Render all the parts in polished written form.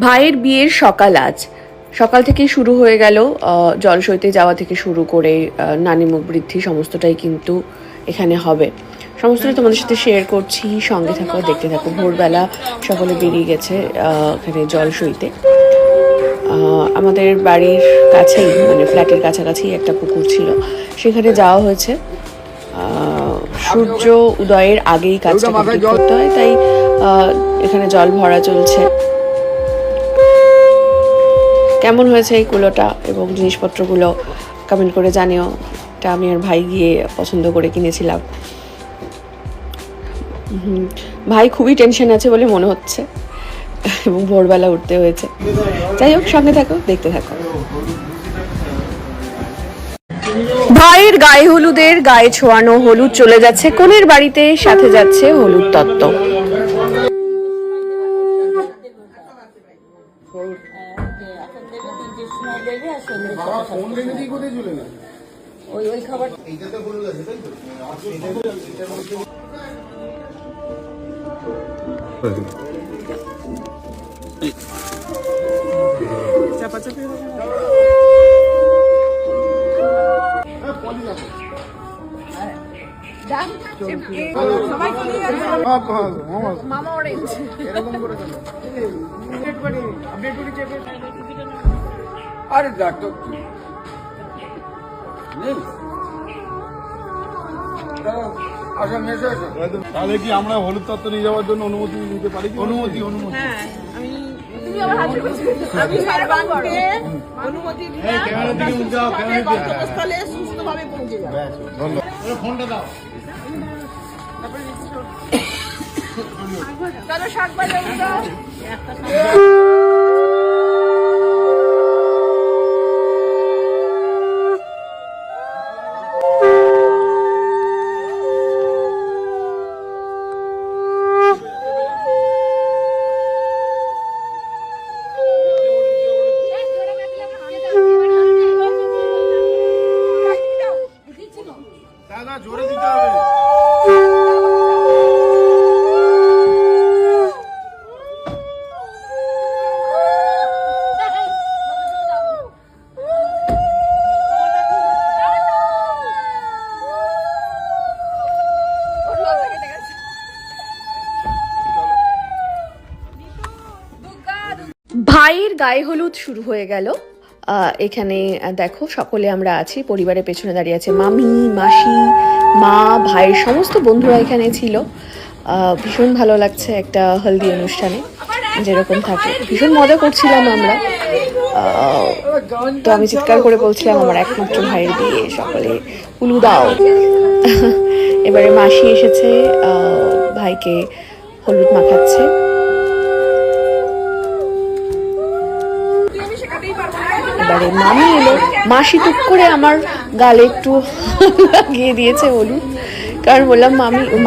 ভাইয়ের বিয়ের সকাল আজ সকাল থেকে শুরু হয়ে গেল। জলসইতে যাওয়া থেকে শুরু করে নানি মুখ বৃদ্ধি সমস্তটাই কিন্তু এখানে হবে। সমস্তটা তোমাদের সাথে শেয়ার করছি, সঙ্গে থাকো, দেখতে থাকো। ভোরবেলা সকলে বেরিয়ে গেছে এখানে জলসইতে। আমাদের বাড়ির কাছেই, মানে ফ্ল্যাটের কাছাকাছি একটা পুকুর ছিল, সেখানে যাওয়া হয়েছে। সূর্য উদয়ের আগেই কাজটা কমপ্লিট করতে হয়, তাই এখানে জল ভরা চলছে। কেমন হয়েছে এই কুলোটা এবং জিনিসপত্রগুলো কমেন্ট করে জানিও। এটা আমি আর ভাই গিয়ে পছন্দ করে কিনেছিলাম। ভাই খুবই টেনশন আছে বলে মনে হচ্ছে এবং ভোরবেলা উঠতে হয়েছে। যাই হোক, সঙ্গে থাকো, দেখতে থাকো। ভাইয়ের গায়ে হলুদের গায়ে ছোঁয়ানো হলুদ চলে যাচ্ছে কনের বাড়িতে, সাথে যাচ্ছে হলুদ তত্ত্ব। মামা অরেঞ্জ এরকম করে আরে ডাক্তার তাহলে কি আমরা হলুদ তত্ত্ব নিয়ে যাওয়ার জন্য অনুমতি নিতে পারি? অনুমতি ফোনটা দাও। দাদা জোরে দিতে হবে। ভাইয়ের গায়ে হলুদ শুরু হয়ে গেল। এখানে দেখো সকলে আমরা আছি, পরিবারের পেছনে দাঁড়িয়ে আছে মামি, মাসি, মা, ভাইয়ের সমস্ত বন্ধুরা এখানে ছিল। ভীষণ ভালো লাগছে একটা হলদি অনুষ্ঠানে যেরকম থাকে। ভীষণ মজা করছিলাম আমরা। তো আমি চিৎকার করে বলছিলাম আমার একমাত্র ভাইয়ের বিয়ে, সকলে উলু দাও। এবারে মাসি এসেছে, ভাইকে হলুদ মাখাচ্ছে। এবারে মামি এলো, মাসি টুক করে আমার গালে একটু লাগিয়ে দিয়েছে হলুদ, কারণ বললাম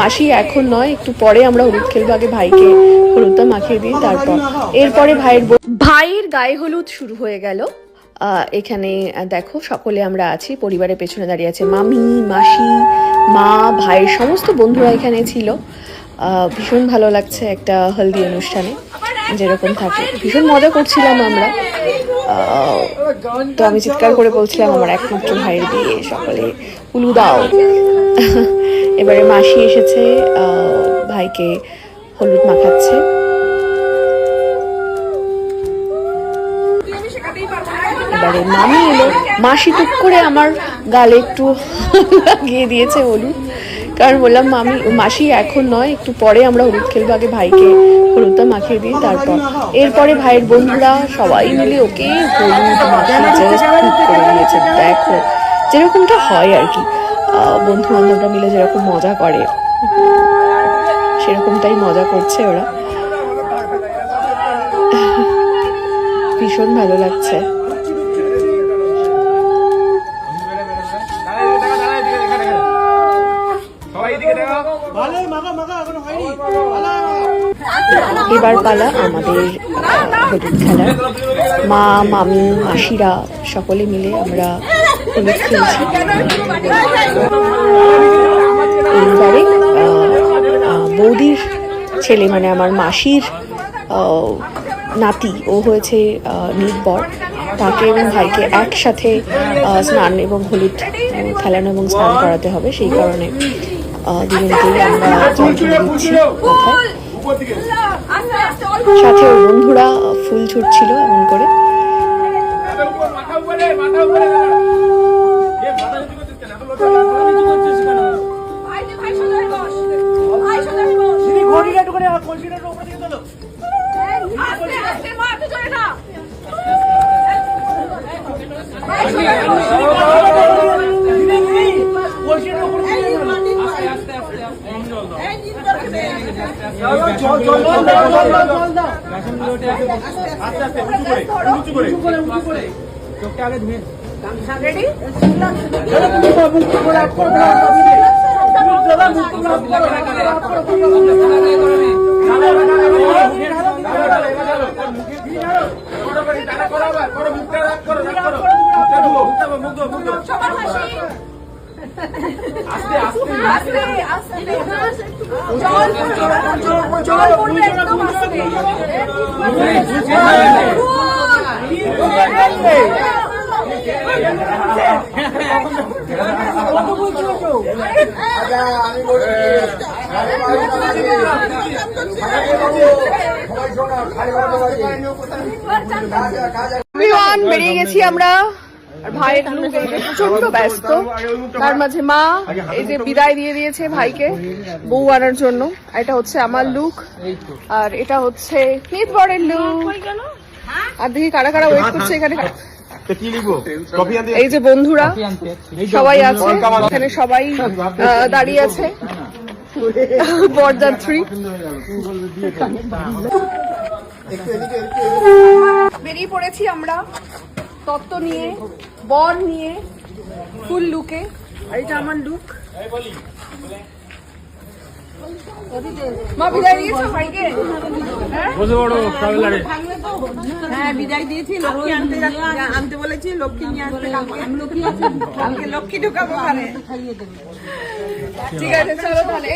মাসি এখন নয়, একটু পরে আমরা হলুদ খেলবো, আগে ভাইকে হলুদটা মাখিয়ে দিই তারপর। এরপরে ভাইয়ের গায়ে হলুদ শুরু হয়ে গেল। এখানে দেখো সকলে আমরা আছি, পরিবারের পেছনে দাঁড়িয়ে আছে মামি, মাসি, মা, ভাইয়ের সমস্ত বন্ধুরা এখানে ছিল। ভীষণ ভালো লাগছে একটা হলদি অনুষ্ঠানে যেরকম থাকে। ভীষণ মজা করছিলাম আমরা। তো আমি চিৎকার করে বলছিলাম আমার একমাত্র ভাইয়ের বিয়ে, সকলে উলু দাও। এবারে মাসি এসেছে, ভাইকে হলুদ মাখাচ্ছে। এবারে মামি এলো, মাসি টুক করে আমার গালে একটু লাগিয়ে দিয়েছে হলুদ, কারণ বললাম মাসি এখন নয়, একটু পরে আমরা হলুদ খেলবো, আগে ভাইকে হলুদটা মাখিয়ে দিই তারপর। এরপরে ভাইয়ের বন্ধুরা সবাই মিলে ওকে হলুদ মাখিয়ে জাস্ট করে দিয়েছে। দেখো যেরকমটা হয় আর কি, বন্ধু বান্ধবরা মিলে যেরকম মজা করে সেরকমটাই মজা করছে ওরা। ভীষণ ভালো লাগছে। এবার পালা আমাদের হলুদ খেলার। মা, মামি, মাসিরা সকলে মিলে আমরা হলুদ খেলছি। এইবারে বৌদির ছেলে, মানে আমার মাসির নাতি, ও হয়েছে নির্বর, তাকে এবং ভাইকে একসাথে স্নান এবং হলুদ খেলানো এবং স্নান করাতে হবে। সেই কারণে দুজনকেই আমরা জল তুলে দিচ্ছি মাথায়। সাথে ওর বন্ধুরা ফুল ছুটছিল এমন করে। বেরিয়ে গেছি আমরা, আর ভাইয়ের লুক এই যে প্রচন্ড ব্যস্ত, তার মাঝে মা এই যে বিদায় দিয়ে দিয়েছে ভাইকে বউ আনার জন্য। এটা হচ্ছে আমার লুক, আর এটা হচ্ছে নির্বরের লুক। আর দেখি কারা কারা ওয়েট করছে এখানে। এই যে বন্ধুরা সবাই আছে এখানে, সবাই দাঁড়িয়ে আছে বরযাত্রী। বেরিয়ে পড়েছি আমরা তত্ত্ব নিয়ে, বর নিয়ে, ফুল লুকে। আর এটা আমার লুক। মা বিদায় দিয়েছো ভাইকে? হ্যাঁ বিদায় দিয়েছি, লক্ষ্মী আনতে বলেছি, লক্ষ্মী নিয়ে আসবে কালকে লক্ষ্মী ঢুকাবো ওখানে। ঠিক আছে চলো তাহলে।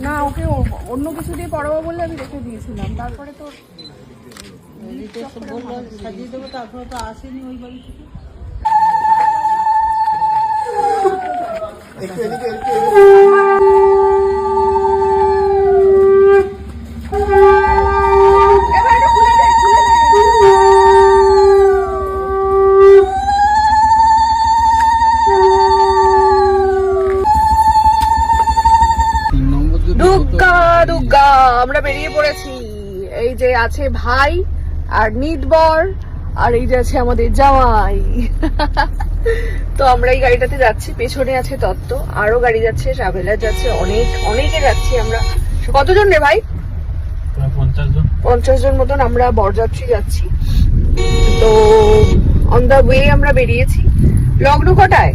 না ওকে অন্য কিছু দিয়ে পড়াবো বললে আমি রেখে দিয়েছিলাম, তারপরে তো সাজিয়ে দেবো, তারপরে তো আসেনি ওই বাড়ি থেকে। আমরা বেরিয়ে পড়েছি। এই যে আছে ভাই আর নির্বর, আর এই যে আছে আমাদের জামাই। তো আমরা এই গাড়িটাতে যাচ্ছি, পেছনে আছে তত্ত্ব, আরো গাড়ি যাচ্ছে, ট্রাভেলার যাচ্ছে, অনেকে যাচ্ছি আমরা। কতজন রে ভাই? 50 জন মতন আমরা বরযাত্রী যাচ্ছি। তো অন দা ওয়ে আমরা বেরিয়েছি। লগ্ন কটায়?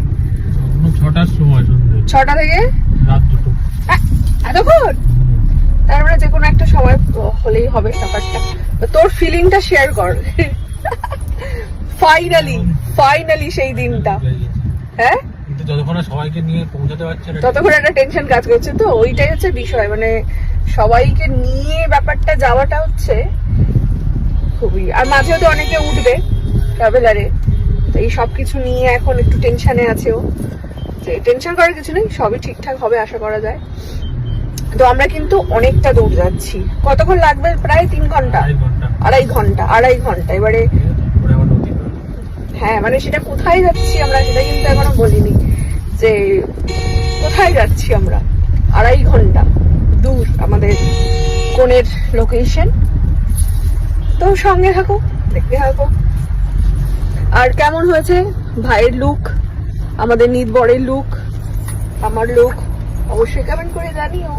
6টার সময়, 6টা থেকে রাত 2টো। এতক্ষণ? তার মানে যে কোনো একটা সময় হলেই হবে ব্যাপারটা। তোর ফিলিংটা শেয়ার কর। ফাইনালি সেই দিনটা, হ্যাঁ কিন্তু যতক্ষণ সবাইকে নিয়ে পৌঁছাতে পারছে না ততক্ষণ একটা টেনশন কাজ করছে। তো ওইটাই হচ্ছে বিষয়, মানে সবাইকে নিয়ে ব্যাপারটা যাওয়াটা হচ্ছে খুবই। আর মাঝেও তো অনেকে উঠবে ট্রাভেলারে, তো এই সবকিছু নিয়ে এখন একটু টেনশনে আছে ও। যে টেনশন করার কিছু নেই, সবই ঠিকঠাক হবে আশা করা যায়। তো আমরা কিন্তু অনেকটা দূর যাচ্ছি। কতক্ষণ লাগবে? প্রায় 3 ঘন্টা, 2.5 ঘন্টা। এবারে হ্যাঁ মানে সেটা কোথায় যাচ্ছি আমরা সেটা কিন্তু এখনো বলিনি, যে কোথায় যাচ্ছি আমরা। 2.5 ঘন্টা দূর আমাদের কোণের লোকেশন। তো সঙ্গে থাকো, দেখতে থাকো। আর কেমন হয়েছে ভাইয়ের লুক, আমাদের নির্বরের লুক, আমার লুক, অবশ্যই কমেন্ট করে জানিও।